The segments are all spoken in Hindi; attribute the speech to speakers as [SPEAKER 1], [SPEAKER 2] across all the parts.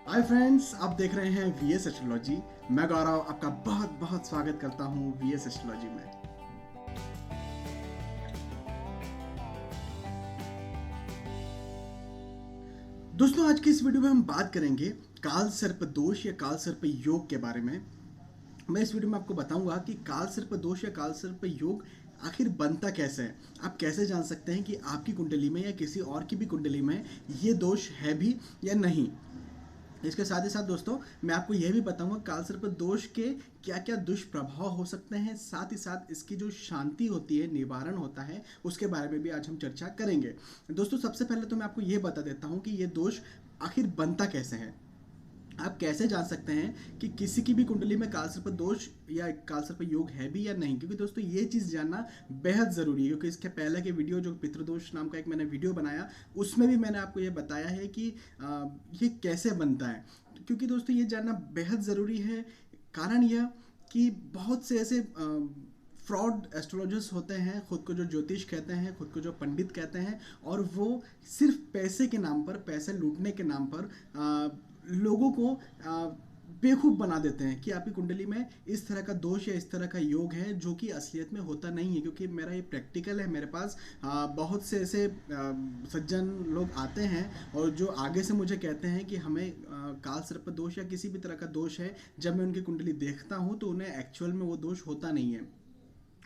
[SPEAKER 1] हाय फ्रेंड्स, आप देख रहे हैं वीएस एस्ट्रोलॉजी। मैं गौरव आपका बहुत बहुत स्वागत करता हूं वीएस एस्ट्रोलॉजी में। दोस्तों, आज की इस वीडियो में हम बात करेंगे काल सर्प दोष या काल सर्प योग के बारे में। मैं इस वीडियो में आपको बताऊंगा कि काल सर्प दोष या काल सर्प योग आखिर बनता कैसे है। आप कैसे जान सकते हैं कि आपकी कुंडली में या किसी और की भी कुंडली में ये दोष है भी या नहीं। इसके साथ ही साथ दोस्तों, मैं आपको यह भी बताऊंगा काल सर्प दोष के क्या क्या दुष्प्रभाव हो सकते हैं, साथ ही साथ इसकी जो शांति होती है, निवारण होता है, उसके बारे में भी आज हम चर्चा करेंगे। दोस्तों, सबसे पहले तो मैं आपको यह बता देता हूं कि यह दोष आखिर बनता कैसे है। आप कैसे जान सकते हैं कि किसी की भी कुंडली में काल सर्प दोष या काल सर्प योग है भी या नहीं, क्योंकि दोस्तों ये चीज़ जानना बेहद ज़रूरी है। क्योंकि इसके पहले के वीडियो जो पितृदोष नाम का एक मैंने वीडियो बनाया, उसमें भी मैंने आपको ये बताया है कि ये कैसे बनता है। क्योंकि दोस्तों ये जानना बेहद ज़रूरी है। कारण यह कि बहुत से ऐसे फ्रॉड एस्ट्रोलॉजर्स होते हैं, खुद को जो ज्योतिष कहते हैं, खुद को जो पंडित कहते हैं, और वो सिर्फ पैसे के नाम पर, पैसे लूटने के नाम पर लोगों को बेवकूफ़ बना देते हैं कि आपकी कुंडली में इस तरह का दोष या इस तरह का योग है, जो कि असलियत में होता नहीं है। क्योंकि मेरा ये प्रैक्टिकल है, मेरे पास बहुत से ऐसे सज्जन लोग आते हैं और जो आगे से मुझे कहते हैं कि हमें काल सर्प दोष या किसी भी तरह का दोष है। जब मैं उनकी कुंडली देखता हूँ तो उन्हें एक्चुअल में वो दोष होता नहीं है।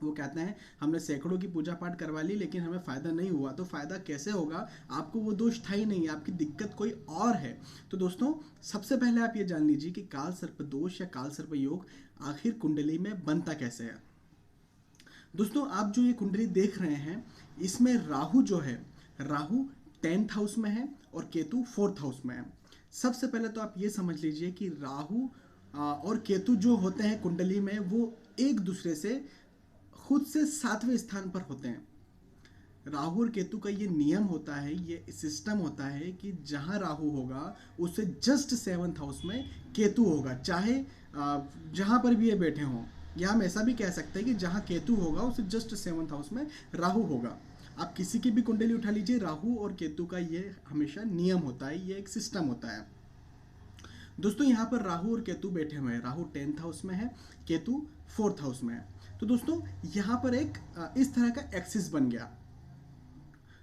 [SPEAKER 1] वो कहते हैं हमने सैकड़ों की पूजा पाठ करवा ली लेकिन हमें फ़ायदा नहीं हुआ। तो फ़ायदा कैसे होगा? आपको वो दोष था ही नहीं, आपकी दिक्कत कोई और है। तो दोस्तों, सबसे पहले आप ये जान लीजिए कि काल सर्प दोष या काल सर्प योग आखिर कुंडली में बनता कैसे है। दोस्तों, आप जो ये कुंडली देख रहे हैं, इसमें राहु जो है, राहु 10th हाउस में है और केतु 4th हाउस में है। सबसे पहले तो आप ये समझ लीजिए कि राहु और केतु जो होते हैं कुंडली में, वो एक दूसरे से खुद से 7वें स्थान पर होते हैं। राहु और केतु का ये नियम होता है, ये सिस्टम होता है कि जहां राहु होगा उससे जस्ट 7th हाउस में केतु होगा, चाहे जहां पर भी ये बैठे हों। या हम ऐसा भी कह सकते हैं कि जहां केतु होगा उससे जस्ट 7th हाउस में राहु होगा। आप किसी की भी कुंडली उठा लीजिए, राहु और केतु का ये हमेशा नियम होता है, ये एक सिस्टम होता है। दोस्तों, यहाँ पर राहु और केतु बैठे हुए हैं। राहु 10th हाउस में है, केतु 4th हाउस में है। तो दोस्तों, यहाँ पर एक इस तरह का एक्सिस बन गया।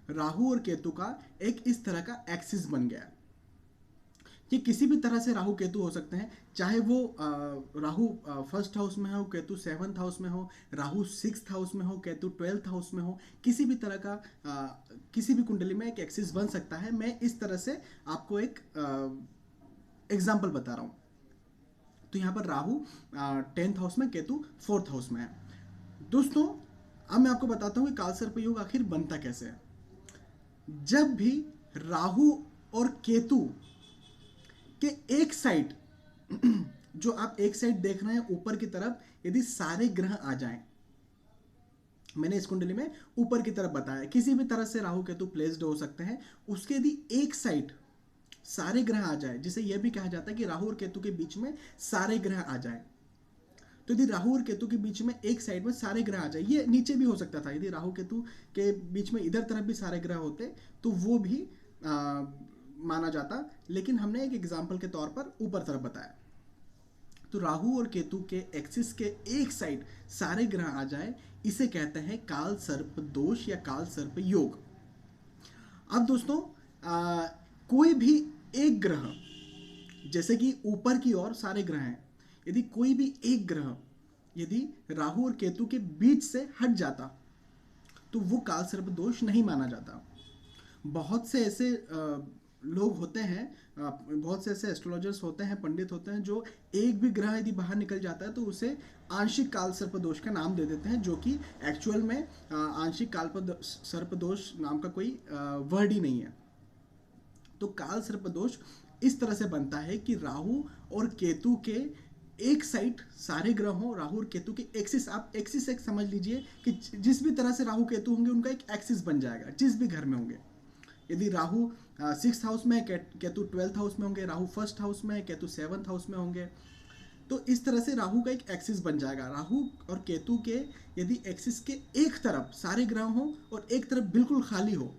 [SPEAKER 1] राहु और केतु का एक इस तरह का एक्सिस बन गया। ये किसी भी तरह से राहु केतु हो सकते हैं, चाहे वो राहु 1st हाउस में हो, केतु 7th हाउस में हो, राहु 6th हाउस में हो, केतु 12th हाउस में हो। किसी भी तरह का किसी भी कुंडली में एक एक्सिस बन सकता है। मैं इस तरह से आपको एक एग्जाम्पल बता रहा हूँ। तो यहाँ पर राहु 10th हाउस में, केतु 4th हाउस में है। दोस्तों, अब मैं आपको बताता हूँ कि काल सर्प योग आखिर बनता कैसे है। जब भी राहु और केतु के एक साइड जो आप एक साइड देख रहे हैं ऊपर की तरफ, यदि सारे ग्रह आ जाएं, मैंने इस कुंडली में ऊपर की तरफ बताया, किसी भी तरह से राहु केतु प्लेस्ड हो सकते हैं, उसके यदि एक साइड सारे ग्रह आ जाए, जिसे यह भी कहा जाता है कि राहु और केतु के बीच में सारे ग्रह आ जाए। तो यदि राहु और केतु के बीच में एक साइड में सारे ग्रह आ जाए, ये नीचे भी हो सकता था, यदि राहु केतु के बीच में इधर तरफ भी सारे ग्रह होते तो वो भी माना जाता, लेकिन हमने एक एग्जाम्पल के तौर पर ऊपर तरफ बताया। तो राहु और केतु के एक्सिस के एक साइड सारे ग्रह आ जाए, इसे कहते हैं काल सर्प दोष या काल सर्प योग। अब दोस्तों, कोई भी एक ग्रह, जैसे कि ऊपर की ओर सारे ग्रह हैं, यदि कोई भी एक ग्रह यदि राहु और केतु के बीच से हट जाता तो वो काल सर्प दोष नहीं माना जाता। बहुत से ऐसे लोग होते हैं, बहुत से ऐसे एस्ट्रोलॉजर्स होते हैं, पंडित होते हैं, जो एक भी ग्रह यदि बाहर निकल जाता है तो उसे आंशिक काल सर्प दोष का नाम दे देते हैं, जो कि एक्चुअल में आंशिक काल सर्प दोष नाम का कोई वर्ड ही नहीं है। तो काल सर्प दोष इस तरह से बनता है कि राहु और केतु के एक साइड सारे ग्रह हों, राहु और केतु के एक्सिस, आप एक्सिस एक समझ लीजिए कि जिस भी तरह से राहु केतु होंगे उनका एक एक्सिस बन जाएगा, जिस भी घर में होंगे। यदि राहु 6th हाउस में, केतु 12th हाउस में होंगे, राहु 1st हाउस में, केतु 7th हाउस में होंगे, तो इस तरह से राहु का एक एक्सिस बन जाएगा। राहु और केतु के यदि एक्सिस के एक तरफ सारे ग्रह हों और एक तरफ बिल्कुल खाली हो,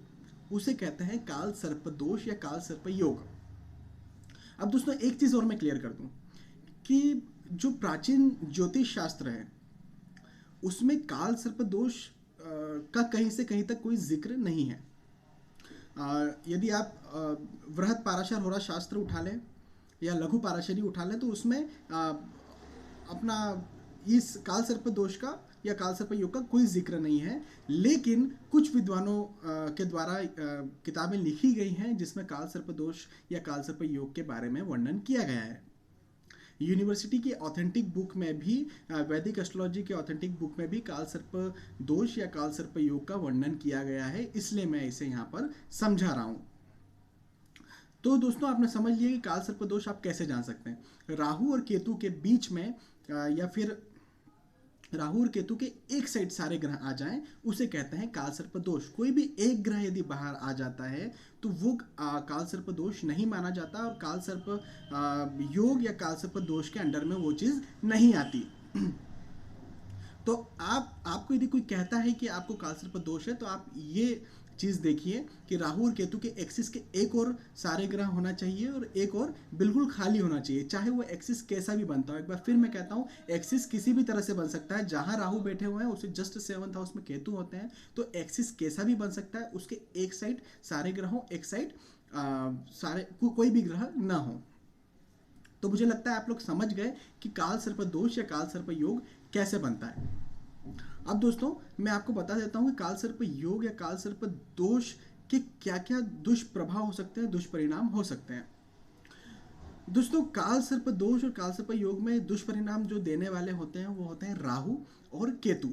[SPEAKER 1] उसे कहते हैं काल सर्प दोष या काल सर्प योग। अब दोस्तों एक चीज़ और मैं क्लियर कर दूं कि जो प्राचीन ज्योतिष शास्त्र है उसमें काल सर्प दोष का कहीं से कहीं तक कोई जिक्र नहीं है। यदि आप वृहत पाराशर होरा शास्त्र उठा लें या लघु पाराशरी उठा लें तो उसमें अपना इस काल सर्प दोष का या काल सर्प योग का कोई जिक्र नहीं है, लेकिन कुछ विद्वानों के द्वारा किताबें लिखी गई हैं जिसमें काल सर्प दोष या काल सर्प योग के बारे में वर्णन किया गया है। यूनिवर्सिटी की ऑथेंटिक बुक में भी, वैदिक एस्ट्रोलॉजी के ऑथेंटिक बुक में भी काल सर्प दोष या काल सर्प योग का वर्णन किया गया है, इसलिए मैं इसे यहाँ पर समझा रहा हूँ। तो दोस्तों आपने समझ लिया कि काल सर्प दोष आप कैसे जान सकते हैं। राहु और केतु के बीच में या फिर राहु और केतु के एक साइड सारे ग्रह आ जाएं उसे कहते हैं काल सर्प दोष। कोई भी एक ग्रह यदि बाहर आ जाता है तो वो काल सर्प दोष नहीं माना जाता और काल सर्प योग या काल सर्प दोष के अंडर में वो चीज़ नहीं आती। तो आपको यदि कोई कहता है कि आपको काल सर्प दोष है तो आप ये चीज़ देखिए कि राहु और केतु के एक्सिस के एक और सारे ग्रह होना चाहिए और एक और बिल्कुल खाली होना चाहिए, चाहे वो एक्सिस कैसा भी बनता हो। एक बार फिर मैं कहता हूँ, एक्सिस किसी भी तरह से बन सकता है। जहां राहु बैठे हुए हैं उसे जस्ट 7th हाउस में केतु होते हैं, तो एक्सिस कैसा भी बन सकता है। उसके एक साइड सारे ग्रह हो, एक साइड सारे कोई भी ग्रह ना हो। तो मुझे लगता है आप लोग समझ गए कि काल सर्प दोष या काल सर्प योग कैसे बनता है। अब दोस्तों मैं आपको बता देता हूं कि काल सर्प योग या काल सर्प दोष के क्या क्या दुष्प्रभाव हो सकते हैं, दुष्परिणाम हो सकते हैं। दोस्तों काल सर्प दोष और काल सर्प योग में दुष्परिणाम जो देने वाले होते हैं वो होते हैं राहु और केतु।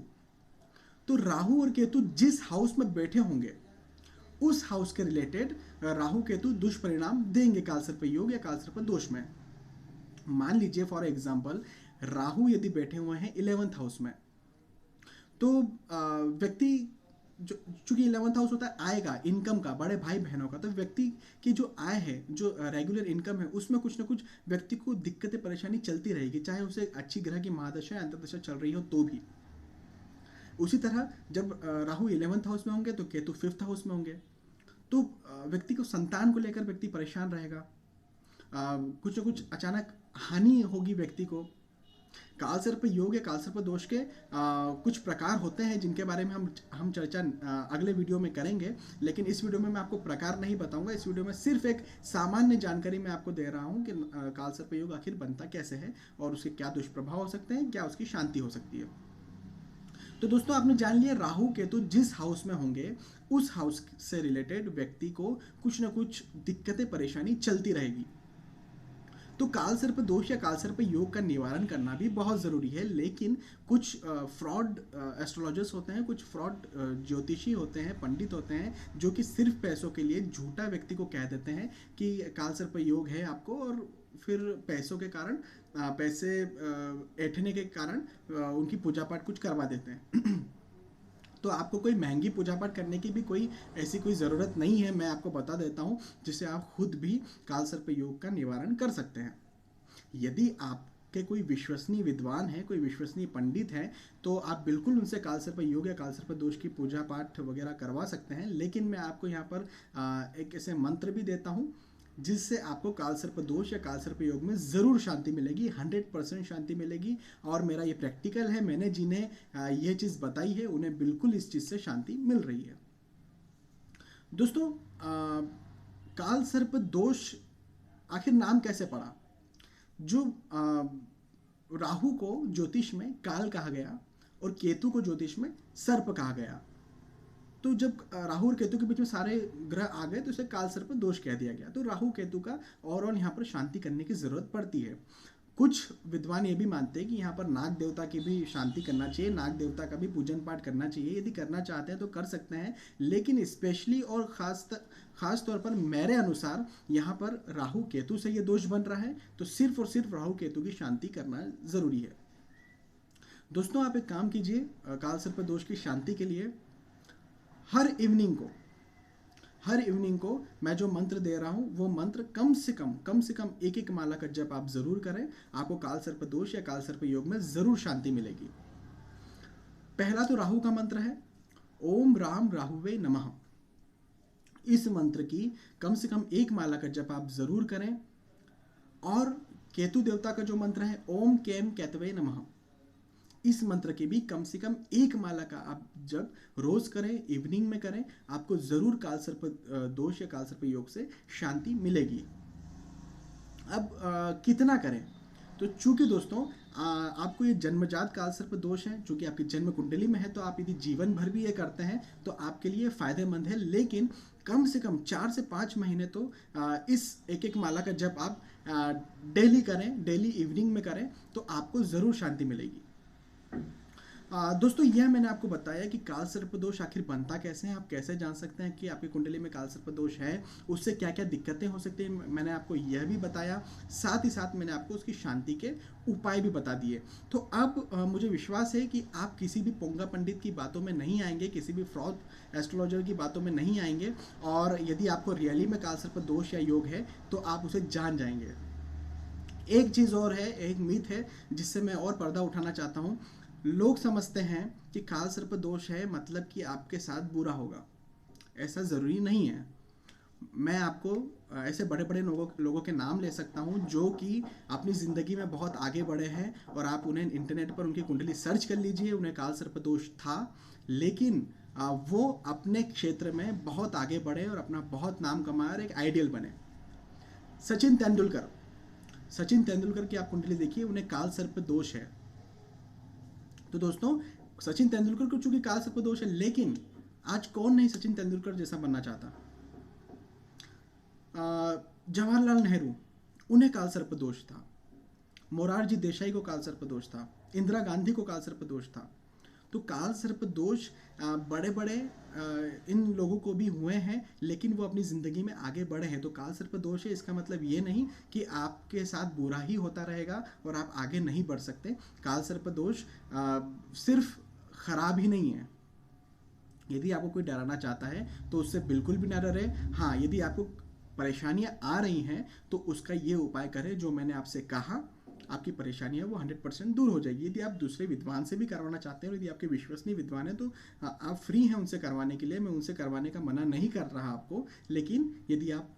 [SPEAKER 1] तो राहु और केतु जिस हाउस में बैठे होंगे उस हाउस के रिलेटेड राहु केतु दुष्परिणाम देंगे काल सर्प योग या काल सर्प दोष में। मान लीजिए फॉर एग्जाम्पल राहु यदि बैठे हुए हैं 11th हाउस में, तो व्यक्ति जो चूंकि 11th हाउस होता है आय का, इनकम का, बड़े भाई बहनों का, तो व्यक्ति की जो आय है, जो रेगुलर इनकम है, उसमें कुछ ना कुछ व्यक्ति को दिक्कतें परेशानी चलती रहेगी, चाहे उसे अच्छी ग्रह की महादशा या अंतर्दशा चल रही हो तो भी। उसी तरह जब राहु 11th हाउस में होंगे तो केतु 5th हाउस में होंगे, तो व्यक्ति को संतान को लेकर व्यक्ति परेशान रहेगा, कुछ ना कुछ अचानक हानि होगी व्यक्ति को। काल सर्प योग या काल सर्प दोष के कुछ प्रकार होते हैं जिनके बारे में हम चर्चा अगले वीडियो में करेंगे, लेकिन इस वीडियो में मैं आपको प्रकार नहीं बताऊंगा। इस वीडियो में सिर्फ एक सामान्य जानकारी मैं आपको दे रहा हूं कि काल सर्प योग आखिर बनता कैसे है और उसके क्या दुष्प्रभाव हो सकते हैं, क्या उसकी शांति हो सकती है। तो दोस्तों आपने जान लिया राहु केतु जिस हाउस में होंगे उस हाउस से रिलेटेड व्यक्ति को कुछ ना कुछ दिक्कतें परेशानी चलती रहेगी। तो काल सर्प दोष या काल सर्प योग का निवारण करना भी बहुत ज़रूरी है, लेकिन कुछ फ्रॉड एस्ट्रोलॉजर्स होते हैं, कुछ फ्रॉड ज्योतिषी होते हैं, पंडित होते हैं जो कि सिर्फ पैसों के लिए झूठा व्यक्ति को कह देते हैं कि काल सर्प योग है आपको, और फिर पैसों के कारण, पैसे ऐंठने के कारण उनकी पूजा पाठ कुछ करवा देते हैं। तो आपको कोई महंगी पूजा पाठ करने की भी कोई ऐसी कोई ज़रूरत नहीं है, मैं आपको बता देता हूँ, जिससे आप खुद भी काल सर्प योग का निवारण कर सकते हैं। यदि आपके कोई विश्वसनीय विद्वान है, कोई विश्वसनीय पंडित है, तो आप बिल्कुल उनसे काल सर्प योग या काल सर्प दोष की पूजा पाठ वगैरह करवा सकते हैं। लेकिन मैं आपको यहाँ पर एक ऐसे मंत्र भी देता हूँ जिससे आपको काल सर्प दोष या काल सर्प योग में ज़रूर शांति मिलेगी, 100% शांति मिलेगी। और मेरा ये प्रैक्टिकल है, मैंने जिन्हें ये चीज़ बताई है उन्हें बिल्कुल इस चीज़ से शांति मिल रही है। दोस्तों काल सर्प दोष आखिर नाम कैसे पड़ा? जो राहु को ज्योतिष में काल कहा गया और केतु को ज्योतिष में सर्प कहा गया, तो जब राहु और केतु के बीच में सारे ग्रह आ गए तो इसे काल सर्प दोष कह दिया गया। तो राहु केतु का ओवरऑल यहाँ पर शांति करने की जरूरत पड़ती है। कुछ विद्वान ये भी मानते हैं कि यहाँ पर नाग देवता की भी शांति करना चाहिए, नाग देवता का भी पूजन पाठ करना चाहिए। यदि करना चाहते हैं तो कर सकते हैं, लेकिन स्पेशली और खास तौर पर मेरे अनुसार यहाँ पर राहु केतु से ये दोष बन रहा है, तो सिर्फ और सिर्फ राहु केतु की शांति करना जरूरी है। दोस्तों आप एक काम कीजिए, काल सर्प दोष की शांति के लिए हर इवनिंग को मैं जो मंत्र दे रहा हूं वो मंत्र कम से कम एक माला का जप आप जरूर करें। आपको काल सर्प दोष या काल सर्प योग में जरूर शांति मिलेगी। पहला तो राहु का मंत्र है, ओम राम राहुवे नमः। इस मंत्र की कम से कम एक माला का जप आप जरूर करें। और केतु देवता का जो मंत्र है ओम केम केतवे नमः, इस मंत्र की भी कम से कम एक माला का आप जब रोज करें, इवनिंग में करें, आपको जरूर कालसर्प दोष या कालसर्प योग से शांति मिलेगी। अब कितना करें? तो चूंकि दोस्तों आपको ये जन्मजात कालसर्प दोष है, चूंकि आपकी जन्म कुंडली में है, तो आप यदि जीवन भर भी ये करते हैं तो आपके लिए फायदेमंद है। लेकिन कम से कम 4 से 5 महीने तो इस एक एक माला का जब आप डेली करें, डेली इवनिंग में करें, तो आपको ज़रूर शांति मिलेगी। दोस्तों यह मैंने आपको बताया कि कालसर्प दोष आखिर बनता कैसे है, आप कैसे जान सकते हैं कि आपकी कुंडली में कालसर्प दोष है, उससे क्या क्या दिक्कतें हो सकती हैं, मैंने आपको यह भी बताया। साथ ही साथ मैंने आपको उसकी शांति के उपाय भी बता दिए। तो अब मुझे विश्वास है कि आप किसी भी पोंगा पंडित की बातों में नहीं आएंगे, किसी भी फ्रॉड एस्ट्रोलॉजर की बातों में नहीं आएंगे, और यदि आपको रियली में कालसर्प दोष या योग है तो आप उसे जान जाएंगे। एक चीज़ और है, एक मिथ है जिससे मैं और पर्दा उठाना चाहता हूँ। लोग समझते हैं कि कालसर्प दोष है मतलब कि आपके साथ बुरा होगा। ऐसा ज़रूरी नहीं है। मैं आपको ऐसे बड़े बड़े लोगों के नाम ले सकता हूं जो कि अपनी ज़िंदगी में बहुत आगे बढ़े हैं, और आप उन्हें इंटरनेट पर उनकी कुंडली सर्च कर लीजिए, उन्हें कालसर्प दोष था, लेकिन वो अपने क्षेत्र में बहुत आगे बढ़े और अपना बहुत नाम कमाए और एक आइडियल बने। सचिन तेंदुलकर की आप कुंडली देखिए, उन्हें कालसर्प दोष है। तो दोस्तों सचिन तेंदुलकर को चूंकि कालसर्प दोष है, लेकिन आज कौन नहीं सचिन तेंदुलकर जैसा बनना चाहता। जवाहरलाल नेहरू, उन्हें कालसर्प दोष था। मोरारजी देसाई को कालसर्प दोष था। इंदिरा गांधी को कालसर्प दोष था। तो कालसर्प दोष बड़े बड़े इन लोगों को भी हुए हैं, लेकिन वो अपनी ज़िंदगी में आगे बढ़े हैं। तो कालसर्प दोष है, इसका मतलब ये नहीं कि आपके साथ बुरा ही होता रहेगा और आप आगे नहीं बढ़ सकते। कालसर्प दोष सिर्फ खराब ही नहीं है। यदि आपको कोई डराना चाहता है तो उससे बिल्कुल भी ना डरे। हाँ, यदि आपको परेशानियां आ रही हैं तो उसका ये उपाय करें जो मैंने आपसे कहा, आपकी परेशानियां वो 100% दूर हो जाएगी। यदि आप दूसरे विद्वान से भी करवाना चाहते हैं और यदि आपके विश्वसनीय विद्वान हैं तो आप फ्री हैं उनसे करवाने के लिए, मैं उनसे करवाने का मना नहीं कर रहा आपको। लेकिन यदि आप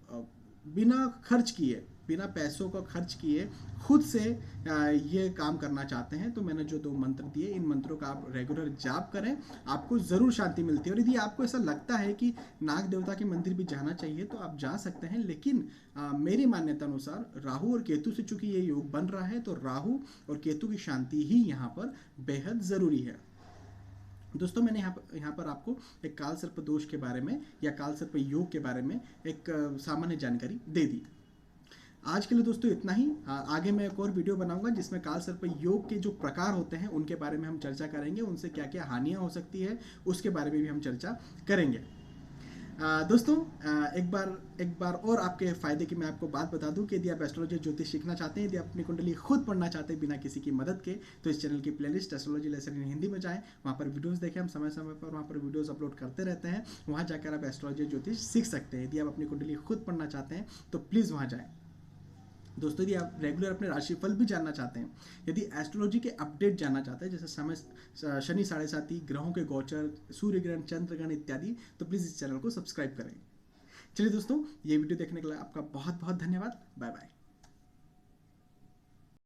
[SPEAKER 1] बिना खर्च किए, बिना पैसों का खर्च किए खुद से ये काम करना चाहते हैं तो मैंने जो 2 मंत्र दिए, इन मंत्रों का आप रेगुलर जाप करें, आपको ज़रूर शांति मिलती है। और यदि आपको ऐसा लगता है कि नाग देवता के मंदिर भी जाना चाहिए तो आप जा सकते हैं, लेकिन मेरी मान्यता अनुसार राहु और केतु से चूंकि ये योग बन रहा है तो राहु और केतु की शांति ही यहाँ पर बेहद ज़रूरी है। दोस्तों मैंने यहाँ पर आपको एक कालसर्प दोष के बारे में या कालसर्प योग के बारे में एक सामान्य जानकारी दे दी। आज के लिए दोस्तों इतना ही। आगे मैं एक और वीडियो बनाऊंगा जिसमें कालसर्प योग के जो प्रकार होते हैं उनके बारे में हम चर्चा करेंगे, उनसे क्या क्या हानियां हो सकती है उसके बारे में भी हम चर्चा करेंगे। दोस्तों एक बार और आपके फ़ायदे की मैं आपको बात बता दूं कि यदि आप एस्ट्रोलॉजी ज्योतिष सीखना चाहते हैं, यदि आप अपनी कुंडली खुद पढ़ना चाहते हैं बिना किसी की मदद के, तो इस चैनल की playlist astrology lesson in Hindi में जाएं, वहाँ पर वीडियोस देखें। हम समय समय पर वहाँ पर वीडियोस अपलोड करते रहते हैं, वहाँ जाकर आप एस्ट्रोलॉजी ज्योतिष सीख सकते हैं। यदि आप अपनी कुंडली खुद पढ़ना चाहते हैं तो प्लीज़ वहाँ जाएँ। दोस्तों यदि आप रेगुलर अपने राशिफल भी जानना चाहते हैं, यदि एस्ट्रोलॉजी के अपडेट जानना चाहते हैं, जैसे समय शनि 7.5 ग्रहों के गोचर, सूर्य ग्रहण, चंद्र ग्रहण इत्यादि, तो प्लीज़ इस चैनल को सब्सक्राइब करें। चलिए दोस्तों, ये वीडियो देखने के लिए आपका बहुत बहुत धन्यवाद। Bye bye.